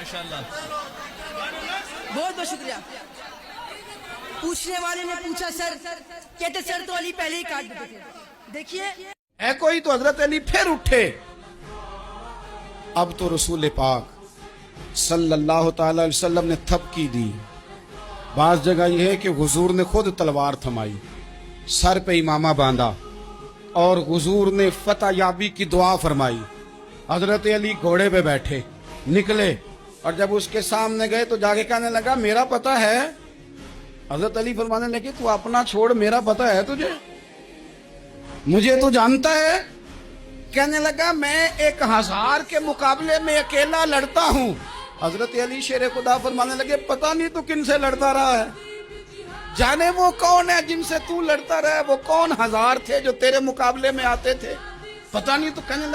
ماشاءاللہ. بہت بہت شکریہ. پوچھنے والے نے پوچھا سر، کہتے سر تو علی پہلے ہی کاٹ دیتے تھے. دیکھیے ہے کوئی تو حضرت علی پھر اٹھے. اب تو رسول پاک صلی اللہ تعالی علیہ وسلم نے تھپکی دی. بعض جگہ یہ ہے کہ حضور نے خود تلوار تھمائی، سر پہ امامہ باندھا اور حضور نے فتح یابی کی دعا فرمائی. حضرت علی گھوڑے پہ بیٹھے نکلے اور جب اس کے سامنے گئے تو جا کے کہنے لگا میرا پتہ ہے. حضرت علی فرمانے لگے تو اپنا چھوڑ، میرا پتہ ہے تجھے، مجھے تو جانتا ہے. کہنے لگا میں 1000 کے مقابلے میں اکیلا لڑتا ہوں. حضرت علی شیر خدا فرمانے لگے پتہ نہیں تو کن سے لڑتا رہا ہے، جانے وہ کون ہے جن سے تو لڑتا رہا ہے، وہ کون 1000 تھے جو تیرے مقابلے میں آتے تھے، پتہ نہیں. تو کہنے لگا